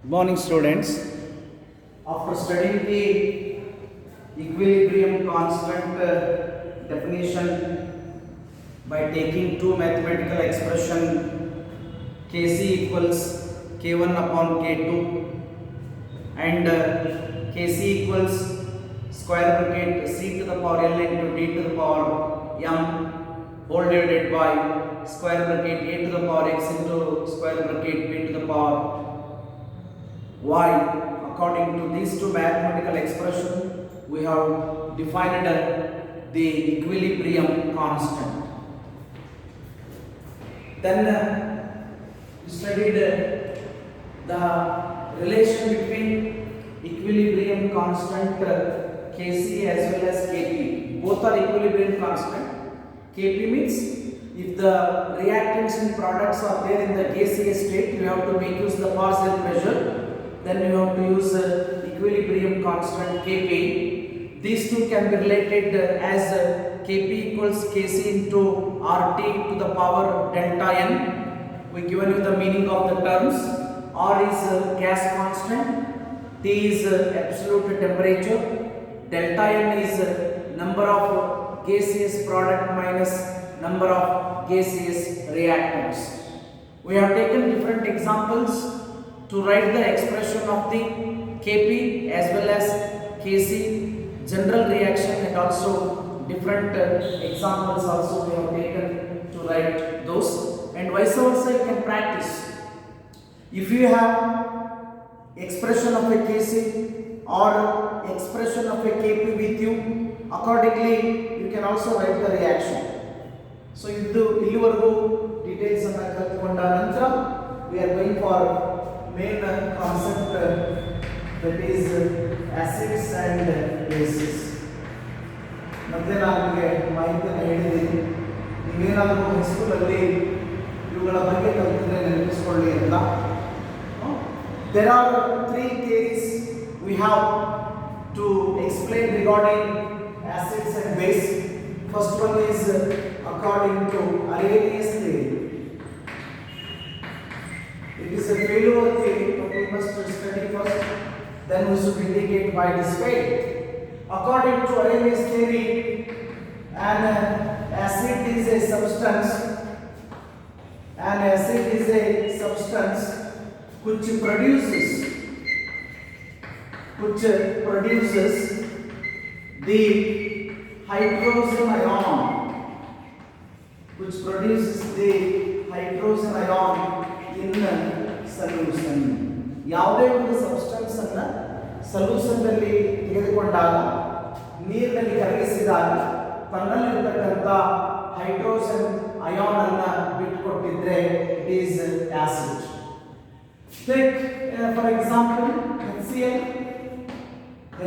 Morning students. After studying the equilibrium constant definition by taking two mathematical expression Kc equals K1 upon K2 and Kc equals square bracket C to the power L into D to the power M whole divided by square bracket A to the power X into square bracket B to the power y. According to these two mathematical expressions, we have defined the equilibrium constant. Then we studied the relation between equilibrium constant Kc as well as Kp. Both are equilibrium constant. Kp means if the reactants and products are there in the gaseous state, you have to make use the partial pressure. Then you have to use equilibrium constant Kp. These two can be related as Kp equals Kc into RT to the power delta N. We given you the meaning of the terms. R is gas constant, T is absolute temperature, delta N is number of gaseous product minus number of gaseous reactants. We have taken different examples to write the expression of the Kp as well as Kc general reaction, and also different examples also we have taken to write those, and vice versa you can practice. If you have expression of a Kc or expression of a Kp with you, accordingly you can also write the reaction. So ಇಲ್ಲಿವರೆಗೂ details ಅನ್ನು ಕಲಿತುಕೊಂಡ ನಂತರ we are going for main concept, that is acids and bases. ಮತ್ತೆ ನಾನು ನಿಮಗೆ ಮಾಹಿತಿಯನ್ನು ಹೇಳಿದ್ದೀನಿ, ನೀವೇನಾದರೂ ಹೈಸ್ಕೂಲಲ್ಲಿ ಇವುಗಳ ಬಗ್ಗೆ ಕಲಿತಿದ್ರೆ ನೆನಪಿಸಿಕೊಳ್ಳಿ ಅಂತ. There are three theories we have to explain regarding acids and base. First one is according to Arrhenius theory. It is a failure theory, but we must study first, then we should indicate why it is failed. According to Arrhenius theory, an acid is a substance which produces the hydrogen ion, in solution. ಯಾವುದೇ ಒಂದು substance ಅನ್ನು solution ನಲ್ಲಿ ತೆಗೆದುಕೊಂಡಾಗ ನೀರಿನಲ್ಲಿ ಕರಗಿಸಿದಾಗ ತನ್ನಲ್ಲಿರತಕ್ಕಂಥ hydrogen ion ಅನ್ನು ಬಿಟ್ಟುಕೊಟ್ಟಿದ್ರೆ it is acid. Take for example HCl,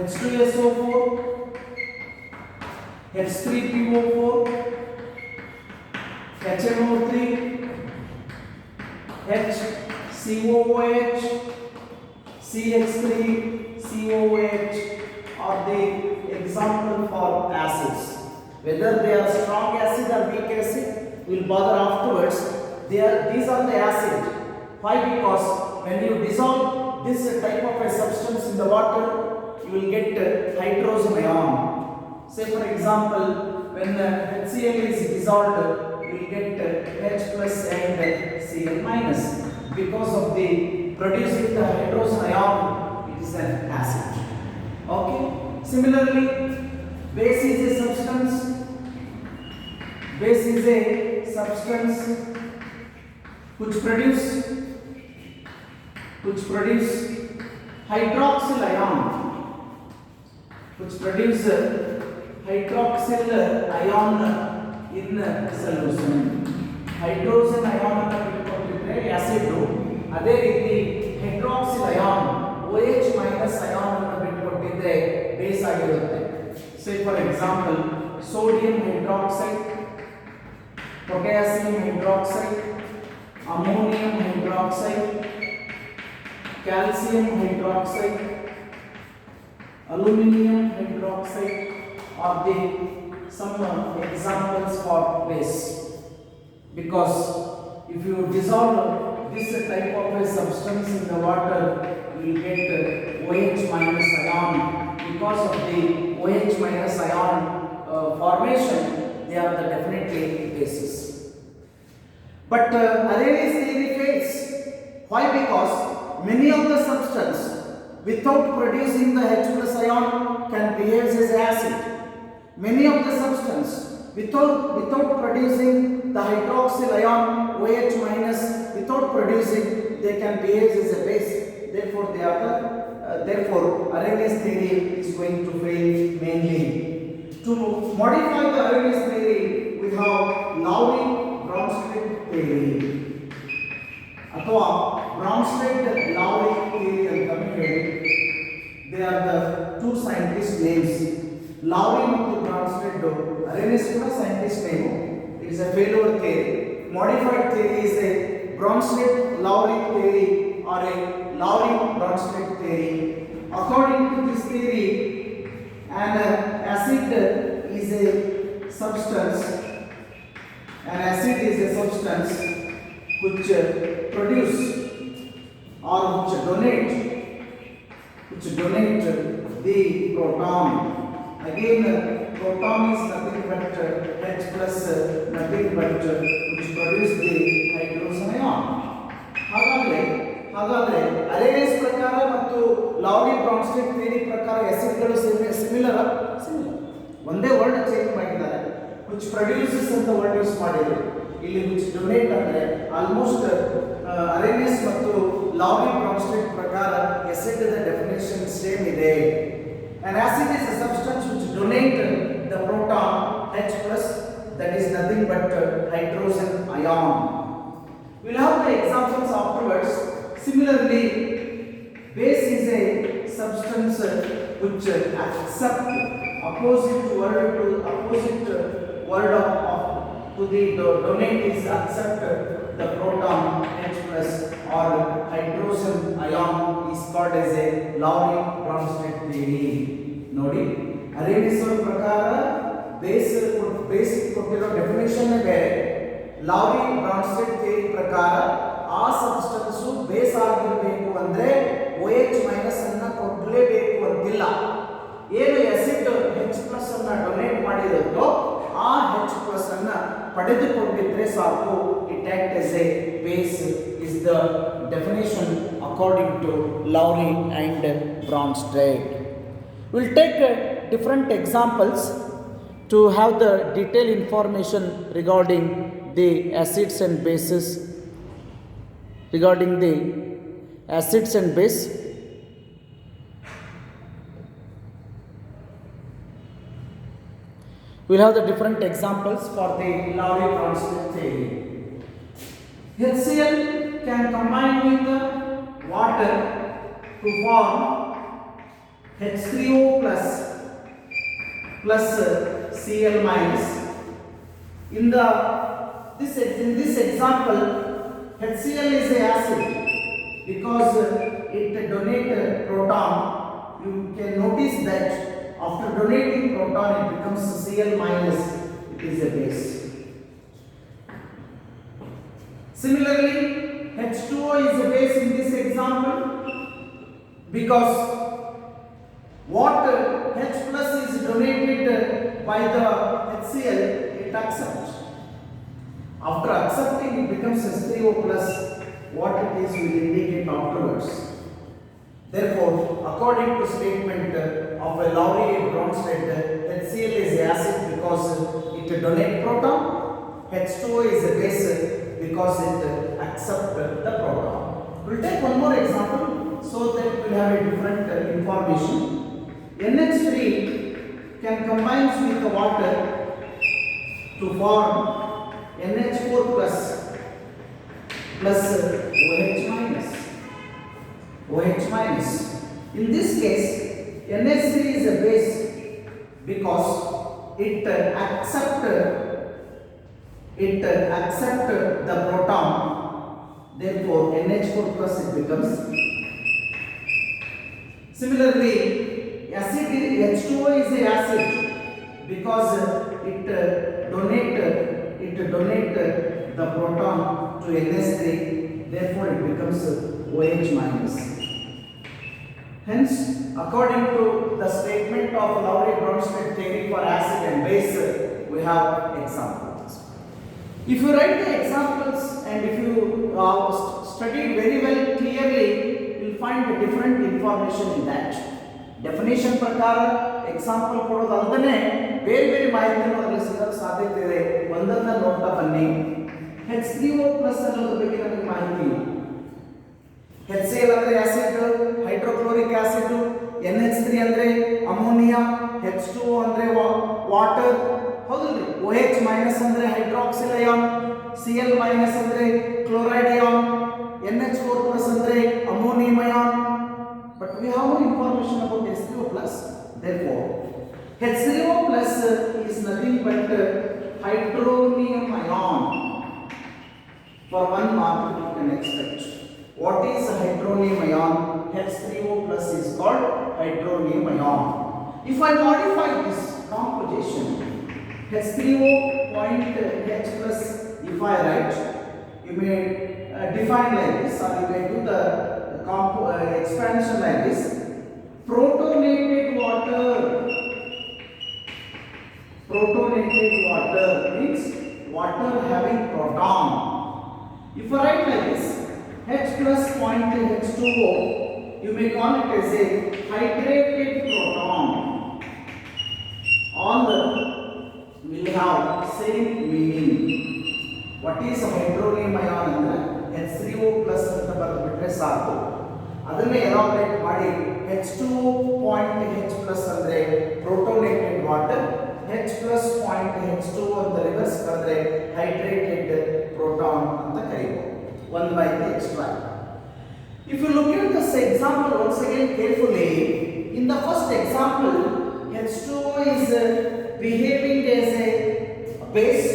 H2SO4, H3PO4, HNO3, HCOOH, CH3COOH are the example for acids. Whether they are strong acid or weak acid, we will bother afterwards. These are the acid. Why? Because when you dissolve this type of a substance in the water, you will get hydrogen ion. Say for example, when HCl is dissolved, you will get H plus and Cl minus. Because of the producing the hydrogen ion, it is an acid. Okay. Similarly, base is a substance. Which produce hydroxyl ion. In solution. Hydrogen ion acid. ಅದೇ ರೀತಿ hydroxyl ion OH minus ion ಅನ್ನು ಬಿಟ್ಟುಕೊಟ್ಟಿದ್ರೆ base ಆಗಿರುತ್ತೆ. Say for example sodium hydroxide, potassium hydroxide, ammonium hydroxide, calcium hydroxide, aluminium hydroxide are the some examples for base. Because if you dissolve this type of a substance in the water, you will get OH minus ion. Because of the OH minus ion formation, they are the definitely bases. But Arrhenius theory fails. Why? Because many of the substance without producing the H plus ion can behave as acid. Many of the substance without producing the hydroxyl ion OH minus, without producing, they can behave as a base. Therefore, they are therefore Arrhenius theory is going to fail mainly. To modify the Arrhenius theory, we have Lowry-Bronsted theory. ಅಥವಾ Bronsted-Lowry theory ಅಂತ ಹೇಳಿ. They are the two scientist names. Lowry ಮತ್ತು Bronsted. Arrhenius ಕೂಡ scientist name. It is a failure theory. Modified theory is a Bronsted-Lowry theory or a Lowry-Bronsted theory. According to this theory, an acid is a substance. An acid is a substance which produce or which donate the proton. Again, proton is nothing but H plus nothing but which produce the hydrogen ion. ಹಾಗಾದ್ರೆ ಅರೇನಿಯಸ್ ಪ್ರಕಾರ ಮತ್ತು Lowry Bronsted theory ಪ್ರಕಾರ ಆಸಿಡ್ಗಳು similar ಒಂದೇ word change ಮಾಡಿದ್ದಾರೆ. which produces ಅಂತ word use ಮಾಡಿದ್ರು. ಇಲ್ಲಿ which donate ಅಂದ್ರೆ ಆಲ್ಮೋಸ್ಟ್ ಅರೇನಿಯಸ್ ಮತ್ತು ಲೌರಿ ಬ್ರಾನ್ಸ್ಟೆಡ್ ಪ್ರಕಾರ ಆಸಿಡ್ ದ ಡೆಫಿನಿಷನ್ ಸೇಮ್ ಇದೆ. An acid is a substance which donate the proton H plus, that is nothing but hydrogen ion. We'll have the examples afterwards. Similarly, base is a substance which accept opposite word of to the donate is accept the proton H plus or hydrogen ion is called as a Lowry-Bronsted theory. ನೋಡಿ, ಅರೇನಿಯಸ್ ಪ್ರಕಾರ base ಕೊಟ್ಟಿರೋ definition ಬೇರೆ. Lowry-Bronsted theory ಪ್ರಕಾರ ಆ substance base ಆಗಿರಬೇಕು ಅಂದ್ರೆ OH minus ಅನ್ನ ಕೊಡಲೇಬೇಕು ಅಂತಿಲ್ಲ. ಏನು ಆಸಿಡ್ H ಪ್ಲಸ್ ಅನ್ನ ಡೊನೇಟ್ ಮಾಡಿರುತ್ತೋ ಆ H ಪ್ಲಸ್ ಅನ್ನ ಪಡೆದುಕೊಂಡಿದ್ರೆ ಸಾಕು. It act as a base is the definition according to Lowry and Bronsted. We'll take different examples to have the detailed information regarding the acids and bases. Regarding the acids and base, we'll have the different examples for the Lowry-Bronsted theory. HCl can combine with the water to form H3O plus Cl minus. In this example, HCl is a acid because it donates proton. You can notice that after donating proton, it becomes Cl minus. It is a base. Similarly, H2O is a base in this example because what H plus is donated by the HCl, it accepts. After accepting, it becomes H3O plus. What it is will indicate afterwards. Therefore, according to statement of a Lowry-Bronsted, HCl is acid because it donates proton. H2O is a base because it accepts the proton. We'll take one more example so that we'll have a different information. NH3 can combine with the water to form NH4 plus OH minus. In this case, NH3 is a base because it accept the proton. Therefore, NH4 plus it becomes. Similarly, acid H2O is a acid because it donate the proton to NH3. Therefore, it becomes OH minus. Hence, according to the statement of Lowry-Bronsted theory for acid and base, we have examples. If you write the examples and if you study very well clearly, you will find the different information in that. Definition ಪ್ರಕಾರ example ಕೊಡೋದಲ್ಲದೆ ಬೇರೆ ಬೇರೆ ಮಾಹಿತಿಯನ್ನು ಅದರಲ್ಲಿ ಸಿಗಲು ಸಾಧ್ಯತೆ ಇದೆ. ಒಂದನ್ನ ನೋಡ್ತಾ ಬನ್ನಿ. H3O+ ಅನ್ನೋದ್ರ ಬಗ್ಗೆ ನಮಗೆ ಮಾಹಿತಿ. HCl ಅಂದ್ರೆ ಆಸಿಡ್, ಹೈಡ್ರೋಕ್ಲೋರಿಕ್ ಆಸಿಡ್, NH3 ಅಂದ್ರೆ ಅಮೋನಿಯಾ, H2O ಅಂದ್ರೆ ವಾಟರ್, ಹೌದಲ್ರಿ? OH- ಅಂದ್ರೆ ಹೈಡ್ರಾಕ್ಸಿಲ್ ಅಯಾನ್, Cl- ಅಂದ್ರೆ ಕ್ಲೋರೈಡ್ ಅಯಾನ್, NH4+ ಅಂದ್ರೆ ammonium ion. But we have no information about H3O+. Therefore, H3O+ is nothing but hydronium ion. For 1 mark you can expect. What is hydronium ion? H3O+ is called hydronium ion. If I modify this composition, H3O point H+, if I write, you may define like this, or you may do the expansion like this. Protonated water. Protonated water means water having proton. If I write like this, H+ point H2O, you may call it as a hydrated proton. All will have same meaning. What is hydronium ion ಅಂದ್ರೆ H3O+ ಅಂತ ಬರೆದುಬಿಟ್ರೆ ಸಾಕು. ಅದನ್ನೇ elaborate ಮಾಡಿ H2O point H+ ಅಂದ್ರೆ ಪ್ರೋಟೋನೇಟೆಡ್ water, H+ point H2O ಅಂತ reverse ಬರೆದ್ರೆ hydrated proton ಅಂತ ಕರೀಬಹುದು. One by the extra. If you look at this example once again carefully, in the first example, H2O is behaving as a base.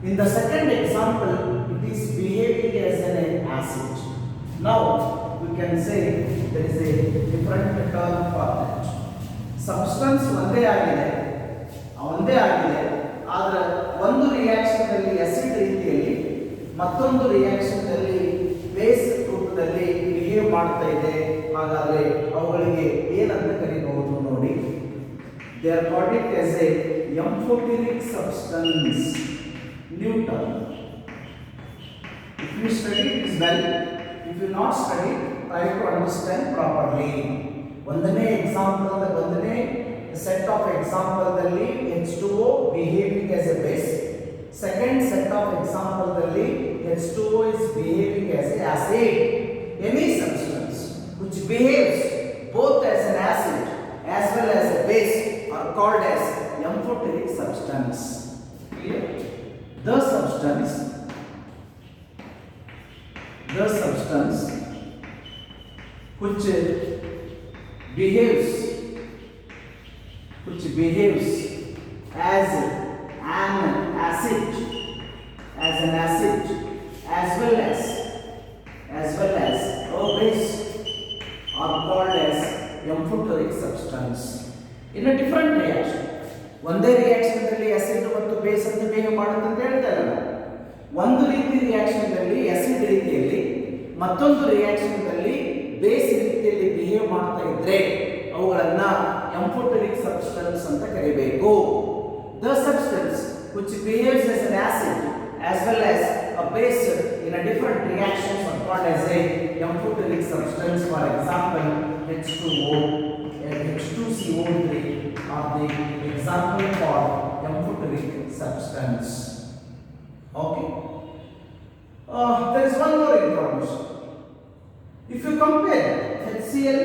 In the second example, it is behaving as an acid. Now, we can say there is a different term for that. Substance ಒಂದೇ ಆಗಿದೆ, ಆದರೆ ಒಂದು reaction ಅಲ್ಲಿ acid ರೀತಿಯಲ್ಲಿ ಮತ್ತೊಂದು reaction ಅಲ್ಲಿ base ರೂಪದಲ್ಲಿ behave ಮಾಡ್ತಾ ಇದೆ. ಹಾಗಾದ್ರೆ ಅವುಗಳಿಗೆ ಏನಂತ ಕರೀಬಹುದು ನೋಡಿ. They are called it as a amphoteric substance. New term. If you study it well, if you not study, try to understand properly. ಒಂದನೇ ಎಕ್ಸಾಂಪಲ್, ಒಂದನೇ ಸೆಟ್ ಆಫ್ ಎಕ್ಸಾಂಪಲ್ ದಲ್ಲಿ H2O behaving as a base. Second set of example ದಲ್ಲಿ H2O is behaving as an acid. Any substance which behaves both as an acid as well as a base are called as amphoteric substance. Clear? The substance which behaves as an acid as well as a base are called as amphoteric substance. In a different reaction, ಒಂದೇ reaction ದಲ್ಲಿ acid ಮತ್ತು base ಅಂತ behave ಮಾಡುತ್ತೆ ಅಂತ ಹೇಳ್ತಾರೆ. ಒಂದು ರೀತಿ reaction ದಲ್ಲಿ ಆಸಿಡ್ ರೀತಿಯಲ್ಲಿ, ಮತ್ತೊಂದು ರಿಯಾಕ್ಷನ್ ದಲ್ಲಿ ಬೇಸ್ ರೀತಿಯಲ್ಲಿ ಬಿಹೇವ್ ಮಾಡ್ತಾ ಇದ್ರೆ ಅವುಗಳನ್ನ amphoteric substance ಅಂತ ಕರೀಬೇಕು. The substance which behaves as an acid as well as a base in a different reactions are called as a amphoteric substance. For example, H2O and H2CO3 are the example for amphoteric substance. Okay. There is one more information. If you compare HCl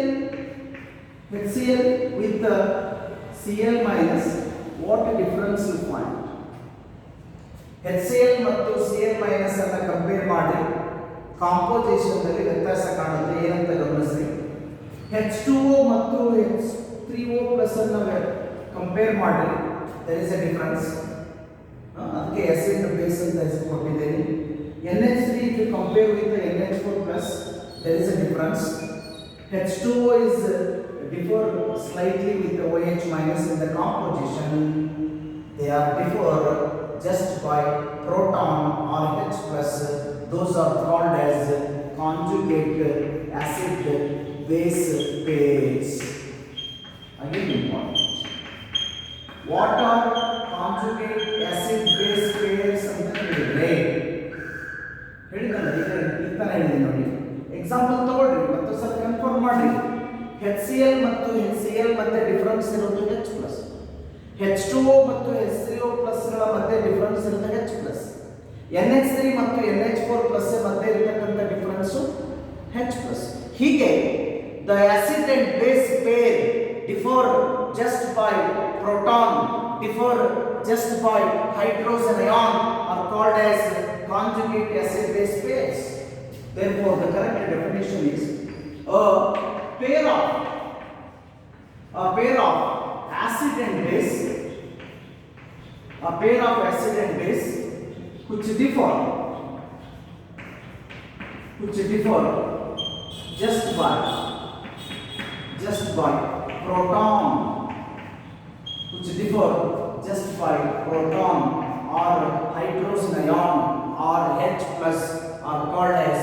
with Cl minus, what difference you find? HCl ಮತ್ತು Cl minus ಅನ್ನು compare ಮಾಡಿ composition ನಲ್ಲಿ ವ್ಯತ್ಯಾಸ ಕಾಣುತ್ತೆ. ಏನಂತ ಗಮನಿಸಿ. H2O ಮತ್ತು H3O+ ಅನ್ನು ಕಂಪೇರ್ ಮಾಡಿ there is a difference. ಅದಕ್ಕೆ ಆಸಿಡ್ ಬೇಸ್ ಅಂತ ಹೆಸರು ಕೊಟ್ಟಿದ್ದೇನೆ. NH3 if you compare with the NH4+, there is a difference. H2O is differ slightly with the OH- in the composition. They are differ just by proton or H+. Those are called as conjugate acid base pairs. Again important. What are conjugate acid base pairs ಅಂತ ಹೇಳಿದ್ರೆ ಹೇಳಿದಲ್ಲ ಈ ತರ ಹೇಳಿದೆ ನೋಡಿ. Example ತಗೊಳ್ರಿ ಮತ್ತು ಸ್ವಲ್ಪ ಕನ್ಫರ್ಮ್ ಮಾಡ್ರಿ. HCl ಮತ್ತು HCl ಮಧ್ಯೆ ಡಿಫರೆನ್ಸ್ ಇರೋದು H+. H2O ಮತ್ತು H3O+ ಗಳ ಮಧ್ಯೆ ಡಿಫರೆನ್ಸ್ ಇರೋದು H+. NH3 ಮತ್ತು NH4+ ಮಧ್ಯೆ ಇರತಕ್ಕಂತ ಡಿಫರೆನ್ಸ್ H+. ಹೀಗೆ the acid and base pair differ just by proton, differ just by hydrogen ion are called as conjugate acid base pairs. Therefore the correct definition is a pair of acid and base, a pair of acid and base which differ just by proton, which differ just by proton or hydrogen ion or H+ are called as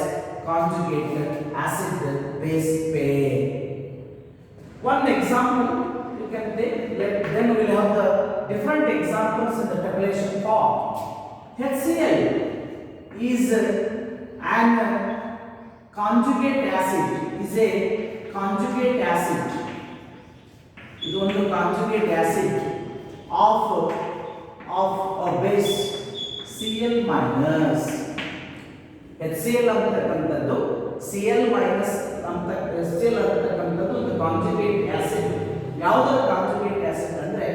conjugate acid base pair. One example you can take, then we will have the different examples in the tabulation form. HCl is an conjugate acid, is a conjugate acid. It is a conjugate acid of a base Cl minus. HCl ಅಂತಕ್ಕಂಥದ್ದು Cl minus ಅಂತ HCl ಅಂತಕ್ಕಂಥದ್ದು ಒಂದು conjugate acid. ಯಾವುದರ conjugate acid ಅಂದ್ರೆ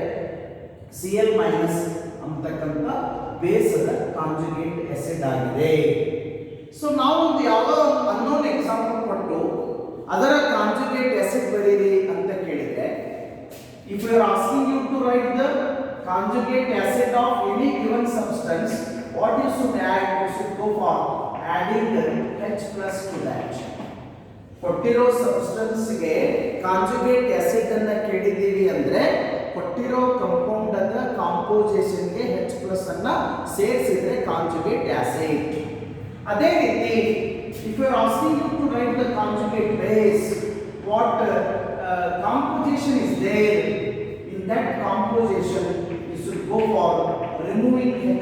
Cl minus ಅಂತಕ್ಕಂಥ ಬೇಸದ conjugate acid ಆಗಿದೆ. So ನಾವು ಒಂದು ಯಾವುದೋ ಅನ್ನೋನ್ ಎಕ್ಸಾಂಪಲ್ ಕೊಟ್ಟು ಅದರ ಕಾಂಜುಗೇಟ್ ಆಸಿಡ್ ಬರೀರಿ ಅಂತ ಕೇಳಿದ್ರೆ, if we are asking you to write the conjugate acid of any given substance, what you should add? You should go for adding H+ to that. ಕೊಟ್ಟಿರೋ substance ಗೆ conjugate acid ಅನ್ನು ಕೇಳಿದೀವಿ ಅಂದ್ರೆ ಕೊಟ್ಟಿರೋ compound ಅನ್ನ composition ಗೆ H+ ಅನ್ನು ಸೇರಿಸಿದ್ರೆ conjugate acid. ಅದೇ ರೀತಿ if you are asking you to write the conjugate base, what composition is there, in that composition you should go for removing H+.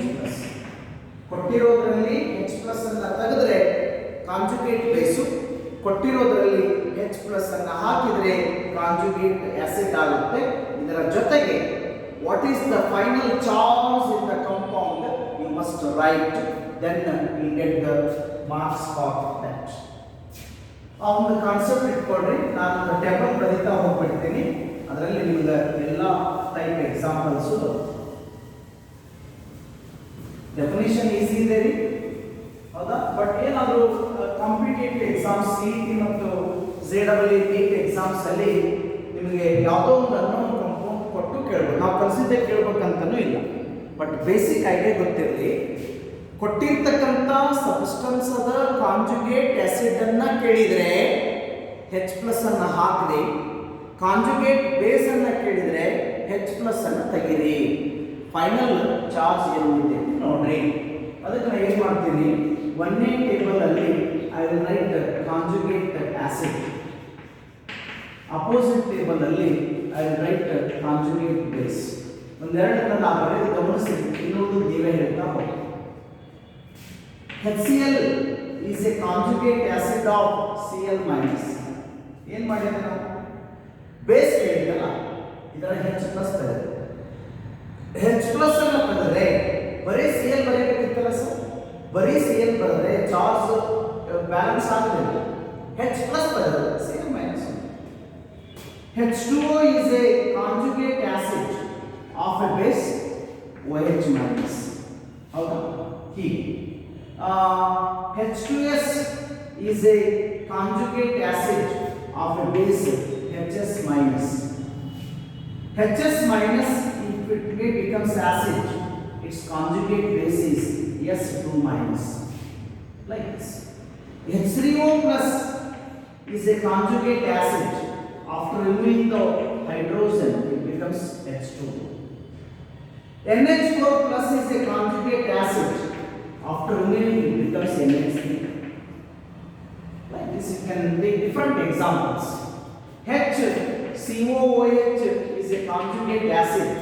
ಕೊಟ್ಟಿರೋದ್ರಲ್ಲಿ H+ ಅನ್ನು ತೆಗೆದ್ರೆ ಕಾಂಜುಗೇಟ್ ಬೇಸು, ಕೊಟ್ಟಿರೋದ್ರಲ್ಲಿ H+ ಅನ್ನು ಹಾಕಿದ್ರೆ ಕಾಂಜುಗೇಟ್ ಆಸಿಡ್ ಆಗುತ್ತೆ. ಇದರ ಜೊತೆಗೆ what is the final charge in the compound you must write, then you get the marks for that. ಆ ಒಂದು concept ಇಟ್ಕೊಂಡ್ರೆ ನಾನು ಒಂದು ಟೇಬಲ್ ಬರೀತಾ ಹೋಗ್ಬಿಡ್ತೀನಿ, ಅದರಲ್ಲಿ ನಿಮಗೆ ಎಲ್ಲ ಟೈಪ್ ಎಕ್ಸಾಂಪಲ್ಸ್. ಡೆಫಿನಿಷನ್ ಈಸಿ ಇದೆ ರೀ, ಹೌದಾ? ಬಟ್ ಏನಾದರೂ ಕಾಂಪಿಟೇಟಿವ್ ಎಕ್ಸಾಮ್ಸ್ CET ಮತ್ತು JEE NEET ಎಕ್ಸಾಮ್ಸ್ ಅಲ್ಲಿ ನಿಮಗೆ ಯಾವುದೋ ಒಂದು ಅನ್ನೋನ್ ಕಾಂಪೌಂಡ್ ಕೊಟ್ಟು ಕೇಳ್ಬೋದು. ನಾವು ಕಲಿಸಿದ್ದೇ ಕೇಳ್ಬೇಕಂತನೂ ಇಲ್ಲ, ಬಟ್ ಬೇಸಿಕ್ ಐಡಿಯಾ ಗೊತ್ತಿರಲಿ. ಕೊಟ್ಟಿರ್ತಕ್ಕಂಥ ಸಬ್ಸ್ಟೆನ್ಸ್ ಅದ ಕಾಂಜುಗೇಟ್ ಆಸಿಡ್ ಅನ್ನ ಕೇಳಿದ್ರೆ H+ ಅನ್ನು ಹಾಕಿರಿ, ಕಾಂಜುಗೇಟ್ ಬೇಸ್ ಅನ್ನ ಕೇಳಿದ್ರೆ H+ ಅನ್ನು ತೆಗೀರಿ. ಫೈನಲ್ ಚಾರ್ಜ್ ಏನಿದೆ ನೋಡ್ರಿ. ಅದಕ್ಕೆ ನಾನು ಏನು ಮಾಡ್ತೀನಿ, ಒಂದೇ ಟೇಬಲ್ ಅಲ್ಲಿ I will write conjugate acid, opposite table ಅಲ್ಲಿ I will write conjugate base. ಒಂದೆರಡನ್ನ ನಾವು ಬರೆದು ಗಮನಿಸಿ, ಇನ್ನೊಂದು ನೀವೇ ಹೇಳ್ತಾ ಹೋಗಿ. HCl is a conjugate acid of Cl minus. ಏನು ಮಾಡಿದ್ರೆ ನಾವು ಬೇಸ್ ಕೇಳಿದಲ್ಲ, ಇದರ H+ ತೆಗೆದು H+ ಅನ್ನು ತೆಗೆದ್ರೆ ಬರೀ Cl ಬರೆಯಬೇಕಿತ್ತಲ್ಲ ಸರ್, ಬರೀ Cl ಬರೆದ್ರೆ ಚಾರ್ಜ್ ಬ್ಯಾಲೆನ್ಸ್ ಆಗಲಿಲ್ಲ. H+ ತೆಗೆದ್ರೆ Cl minus. H2O is a conjugate acid of a base OH minus. ಹೌದಾ? ಹೀಗೆ H2S is a conjugate acid of a base HS minus. HS minus, if it becomes acid, its conjugate base is S2 minus. Like this. H3O plus is a conjugate acid. After removing the hydrogen, it becomes H2. NH4 plus is a conjugate acid. After removing it becomes NH3. Like this means you can take different examples. HCOOH is a conjugate acid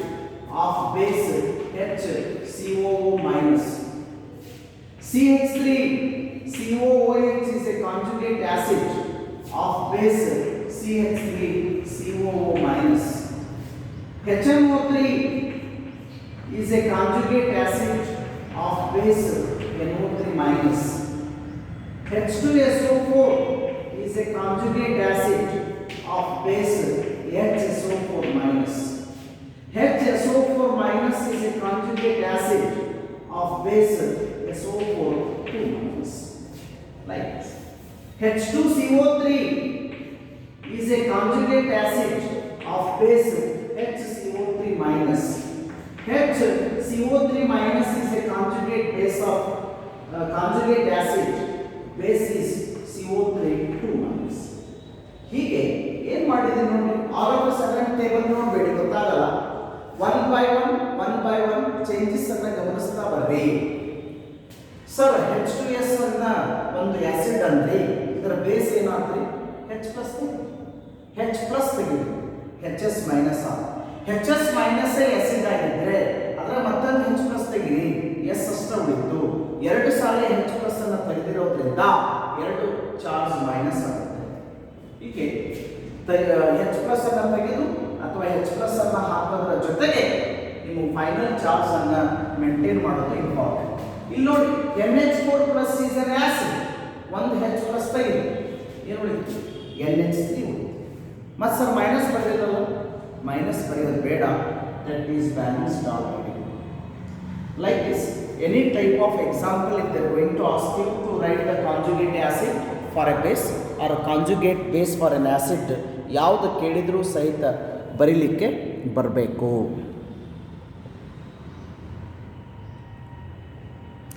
of base HCOO minus. CH3COOH is a conjugate acid of base CH3COO minus. HNO3 is a conjugate acid of base NO3 minus. H2SO4 is a conjugate acid of base HSO4 minus. HSO4 minus is a conjugate acid of base SO4 2 minus. Like this. H2CO3 is a conjugate acid of base HCO3 minus. HCO3 minus is a conjugate base of conjugate acid. Base is CO3 2 minus. ಹೀಗೆ ಏನು ಮಾಡಿದ್ದೀನಿ ನೋಡಿ, all of a sudden table ನೋಡಬೇಡಿ, ಗೊತ್ತಾಗಲ್ಲ. One by one changes ಅನ್ನ ಗಮನಿಸ್ತಾ ಬರ್ರಿ. Sir H2S ಅನ್ನ ಒಂದು ಆಸಿಡ್ ಅಂದ್ರೆ ಇದರ ಬೇಸ್ ಏನಾಗ್ತದೆ? H ಪ್ಲಸ್ ತೆಗೆದು HS minus HS minus acid ಆಗಿದ್ರೆ ಅದರ ಮತ್ತೊಂದು H ಪ್ಲಸ್ ತೆಗಿರಿ, S ಅಷ್ಟೇ ಉಳಿತು. ಎರಡು ಸಾಲ H ಪ್ಲಸ್ ಅನ್ನು ತೆಗೆದಿರೋದ್ರಿಂದ ಎರಡು ಚಾರ್ಜ್ ಮೈನಸ್ ಆಗುತ್ತೆ. ಹೀಗೆ H ಪ್ಲಸ್ ಅನ್ನು ತೆಗೆದು ಅಥವಾ H ಪ್ಲಸ್ ಅನ್ನು ಹಾಕೋದ್ರ ಜೊತೆಗೆ ನೀವು ಫೈನಲ್ ಚಾರ್ಜ್ ಅನ್ನು ಮೇಂಟೈನ್ ಮಾಡೋದು ಇಂಪಾರ್ಟೆಂಟ್. ಇಲ್ಲಿ ನೋಡಿ NH4 plus is an acid, ಒಂದು H ಪ್ಲಸ್ ತೆಗೆದು ಏನು ಉಳಿತು? NH3 ಉಳಿತು. ಮತ್ತು ಸರ್ ಮೈನಸ್ ಬರೆಯೋದಲ್ಲ, ಮೈನಸ್ ಬರೆಯೋದು ಬೇಡ, that is balanced already. Like this, any type of example, if they are going to ask you to write the conjugate acid for a base or a conjugate base for an acid, ಯಾವುದು ಕೇಳಿದರೂ ಸಹಿತ ಬರೀಲಿಕ್ಕೆ ಬರಬೇಕು.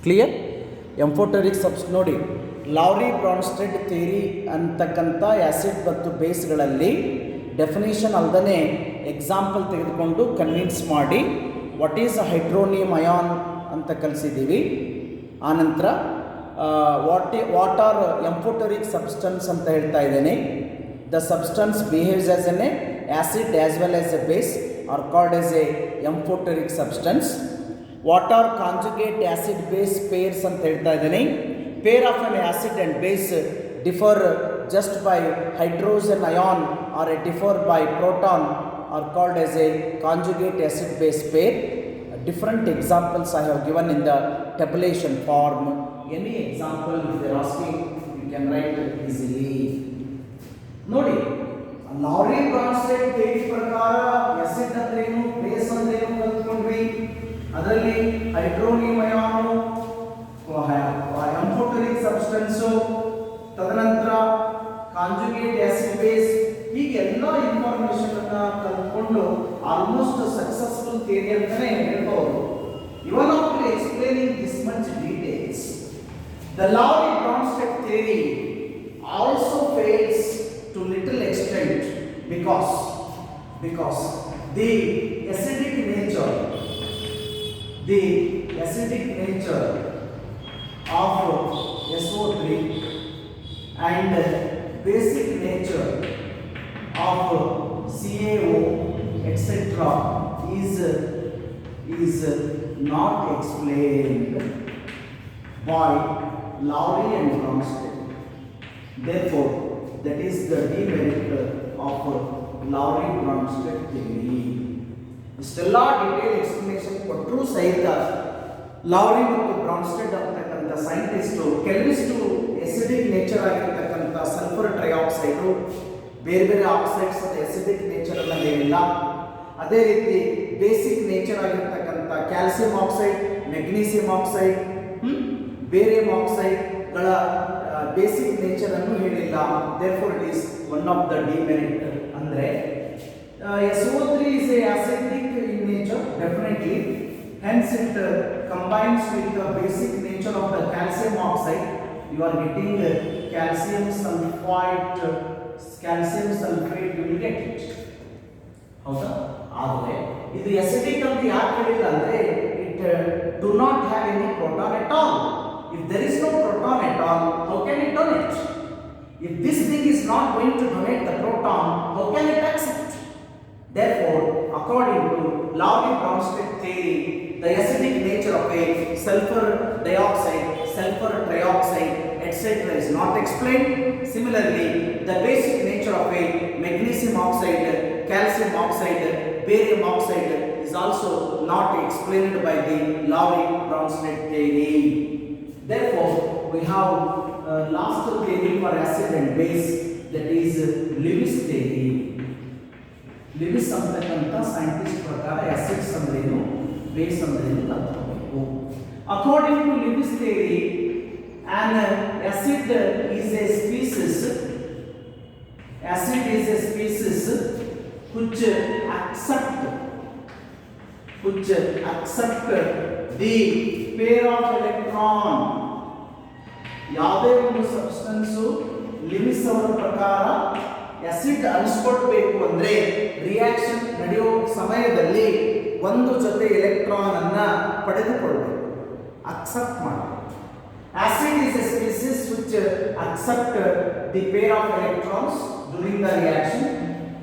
Clear? ಎಂಫೋಟರಿಕ್ ನೋಡಿ, Lowry Bronsted theory ಅಂತಕ್ಕಂಥ acid ಮತ್ತು ಬೇಸ್ಗಳಲ್ಲಿ definition ಅಲ್ಲದೇ example ತೆಗೆದುಕೊಂಡು ಕನ್ವಿನ್ಸ್ ಮಾಡಿ ವಾಟ್ ಈಸ್ ಹೈಡ್ರೋನಿಯಮ್ ಅಯಾನ್ ಅಂತ ಕಲಿಸಿದ್ದೀವಿ. ಆನಂತರ ವಾಟ್ ಆರ್ ಎಂಫೋಟರಿಕ್ ಸಬ್ಸ್ಟೆನ್ಸ್ ಅಂತ ಹೇಳ್ತಾ ಇದ್ದೇನೆ. The substance behaves as an acid as well as a base are called as a amphoteric substance. What are conjugate acid base pairs ಅಂತ ಹೇಳ್ತಾ ಇದ್ದೀನಿ. Pair of an acid and base differ just by hydrogen ion or a differ by proton are called as a conjugate acid base pair. Different examples I have given in the tabulation form. Any example if they are asking, you can write easily. ನೋಡಿ, Lowry Bronsted theory ಪ್ರಕಾರ acid ಅಂದ್ರೇನು, base ಅಂದ್ರೇನು ಕಲ್ತ್ಕೊಂಡ್ವಿ. ಅದರಲ್ಲಿ hydronium ಅಯಾನು, ಎಂಫೋಟರಿಕ್ substance, ತದನಂತರ conjugate acid base, ಹೀಗೆ ಎಲ್ಲ information ಅನ್ನ ಕಲ್ತ್ಕೊಂಡು ಆಲ್ಮೋಸ್ಟ್ ಸಕ್ಸಸ್ಫುಲ್ ಥಿಯರಿ ಅಂತಾನೆ ಹೇಳ್ಬೋದು. Even after explaining this much details, the Lowry Bronsted theory also fails to little extent because the acidic nature of SO3 and basic nature of CaO etc. is not explained by Lowry and Bronsted. Therefore, that is the demerit of Lowry-Bronsted theory. ಇಷ್ಟೆಲ್ಲ detail explanation ಕೊಟ್ಟರೂ ಸಹಿತ Lowry ಮತ್ತು ಬ್ರಾನ್ಸ್ಟೆಡ್ ಅಂತಕ್ಕಂಥ scientist ಕೆಲವಿಷ್ಟು acidic nature ಆಗಿರ್ತಕ್ಕಂಥ sulphur ಟ್ರೈಆಕ್ಸೈಡು, ಬೇರೆ ಬೇರೆ oxides ಅಂತ acidic nature ಅನ್ನ ಹೇಳಿಲ್ಲ. ಅದೇ ರೀತಿ ಬೇಸಿಕ್ ನೇಚರ್ ಆಗಿರ್ತಕ್ಕಂಥ calcium oxide, magnesium oxide, barium ಆಕ್ಸೈಡ್ಗಳ ಬೇಸಿಕ್ ನೇಚರ್ ಅನ್ನು ಹೇಳಿಲ್ಲ. Therefore it is one of the demerit. ಅಂದರೆ SO3 is a acidic in nature, definitely. Hence, it combines with the basic nature of the calcium oxide. You are getting calcium sulfate. You will get it. ಹೌದಾ? ಆದರೆ ಇದು acidic ಅಂತ ಯಾಕೆ ಹೇಳಿಲ್ಲ ಅಂದರೆ it do not have any proton at all. If there is no proton at all, how can it donate? If this thing is not going to donate the proton, how can it accept? Therefore, according to Lowry-Bronsted theory, the acidic nature of a sulfur dioxide, sulfur trioxide, etc. is not explained. Similarly, the basic nature of a magnesium oxide, calcium oxide, barium oxide is also not explained by the Lowry-Bronsted theory. Therefore, we have last theory for acid and base, that is Lewis theory. Lewis ಅಂತಕ್ಕಂಥ scientist ಪ್ರಕಾರ acids ಅಂದ್ರೇನು, base ಅಂದ್ರೇನು ಕಲ್ತ್ಕೋಬೇಕು. According to Lewis theory, an acid is a species which accept the pair of electron. ಯಾವುದೇ ಒಂದು substance Levi's ಅವರ ಪ್ರಕಾರ acid ಅನಿಸ್ಕೊಳ್ಬೇಕು ಅಂದ್ರೆ ರಿಯಾಕ್ಷನ್ ನಡೆಯೋ ಸಮಯದಲ್ಲಿ ಒಂದು ಜೊತೆ ಎಲೆಕ್ಟ್ರಾನ್ ಅನ್ನ ಪಡೆದುಕೊಳ್ಳಬೇಕು, ಅಕ್ಸೆಪ್ಟ್ ಮಾಡಬೇಕು. Acid is a species which accept the pair of electrons during the reaction.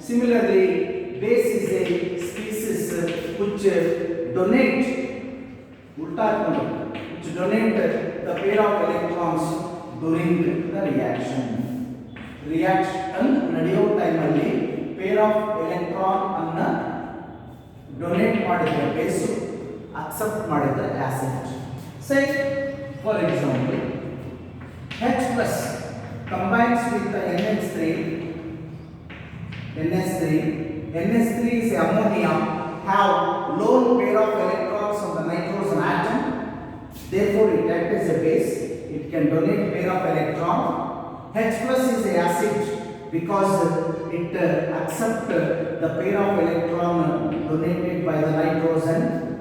Similarly, base is a species which donate the pair of electrons during the reaction. Reaction ನಡೆಯೋ ಟೈಮಲ್ಲಿ peer of electron ಅನ್ನ donate ಮಾಡಿದ್ರೆ ಬೇಸು, accept ಮಾಡಿದ್ರೆ acid. Say for example H plus combines with the NH3. NH3 is ammonia, have lone pair of electrons on the nitrogen atom. Therefore, it acts as a base. It can donate pair of electron. H plus is a acid because it accepts the pair of electron donated by the nitrogen.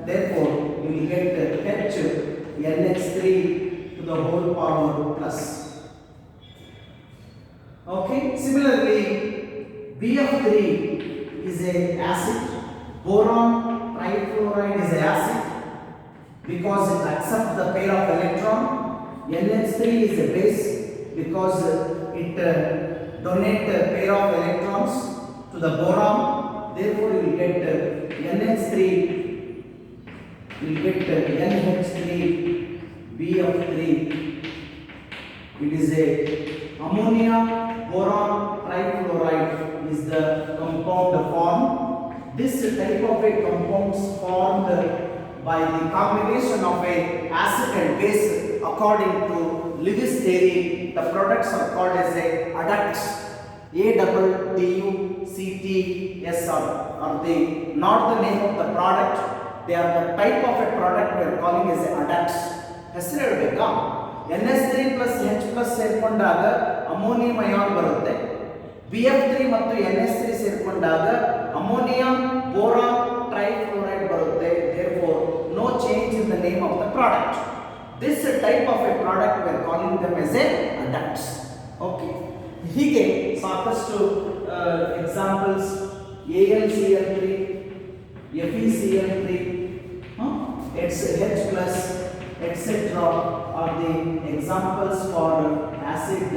Therefore, you will get H NH3 to the whole power plus. Okay. Similarly, BF3 is a acid. Boron trifluoride is a acid because it accepts the pair of electron. NH3 is a base because it donates a pair of electrons to the boron. Therefore, you will get NH3, BF3. It is a ammonia boron trifluoride is the compound form. This type of a compounds formed by the combination of a acid and base according to Lewis theory. The products are called as a adducts. ADDUCTS are the not the name of the product. They are the type of a product we are calling as a adducts. ಹೆಸರು ಹೇಳಬೇಕಾ? NH3 plus H plus ಸೇರ್ಕೊಂಡಾಗ ammonium ion ಬರುತ್ತೆ. BF3 ಮತ್ತು NH3 ಸೇರ್ಕೊಂಡಾಗ ammonium boron ಟ್ರೈಫ್ಲೋರೈಡ್ ಬರುತ್ತೆ. Therefore, no change in the name of the product. This type of a product we are calling them as a adducts. Okay. ಹೀಗೆ ಸಾಕಷ್ಟು examples AlCl3, FeCl3, H plus etc. are the examples for acid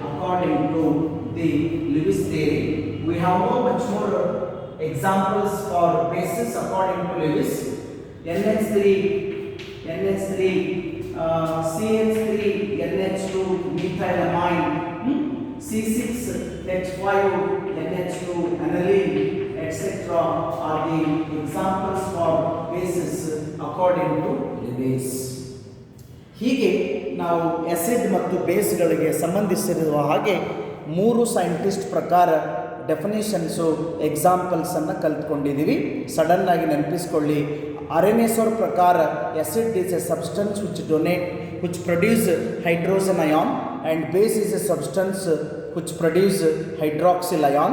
according to the Lewis theory. We have no much more examples for bases according to Lewis. NH3, CH3, NH2, methylamine, C6H5, NH2, aniline, etc. are the examples for bases according to Lewis. ಹೀಗೆ ನಾವು acid ಮತ್ತು ಬೇಸ್ಗಳಿಗೆ ಸಂಬಂಧಿಸಿರುವ ಹಾಗೆ ಮೂರು scientist ಪ್ರಕಾರ ಡೆಫಿನೇಷನ್ಸು ಎಕ್ಸಾಂಪಲ್ಸನ್ನು ಕಲ್ತ್ಕೊಂಡಿದ್ದೀವಿ. ಸಡನ್ನಾಗಿ ನೆನಪಿಸ್ಕೊಳ್ಳಿ. ಅರೆನೇಸೋರ್ ಪ್ರಕಾರ acid is A substance which produce hydrogen ion and base is a substance which produce hydroxyl ion.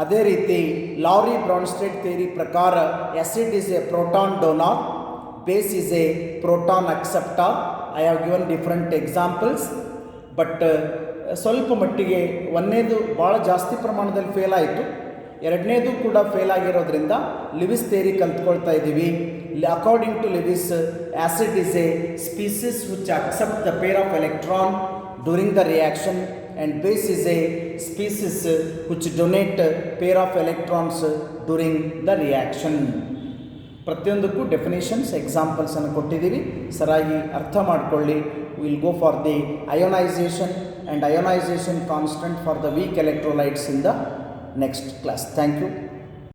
ಅದೇ ರೀತಿ ಲೌರಿ ಬ್ರಾನ್ಸ್ಟೆಡ್ ಥಿಯರಿ ಪ್ರಕಾರ acid is A proton donor, base is a proton acceptor. I have given different examples, but ಸ್ವಲ್ಪ ಮಟ್ಟಿಗೆ ಒಂದನೇದು ಭಾಳ ಜಾಸ್ತಿ ಪ್ರಮಾಣದಲ್ಲಿ fail ಆಯಿತು, ಎರಡನೇದು ಕೂಡ ಫೇಲ್ ಆಗಿರೋದ್ರಿಂದ ಲಿವಿಸ್ ಥಿಯರಿ ಕಲ್ತ್ಕೊಳ್ತಾ ಇದ್ದೀವಿ. According to Lewis, acid is a species which accept the pair of electron during the reaction and base is a species which donate pair of electrons during the reaction. ಪ್ರತಿಯೊಂದಕ್ಕೂ definitions ಎಕ್ಸಾಂಪಲ್ಸನ್ನು ಕೊಟ್ಟಿದ್ದೀವಿ, ಸರಿಯಾಗಿ ಅರ್ಥ ಮಾಡಿಕೊಳ್ಳಿ. Will go for the ionization and ionization constant for the weak electrolytes in the next class. Thank you.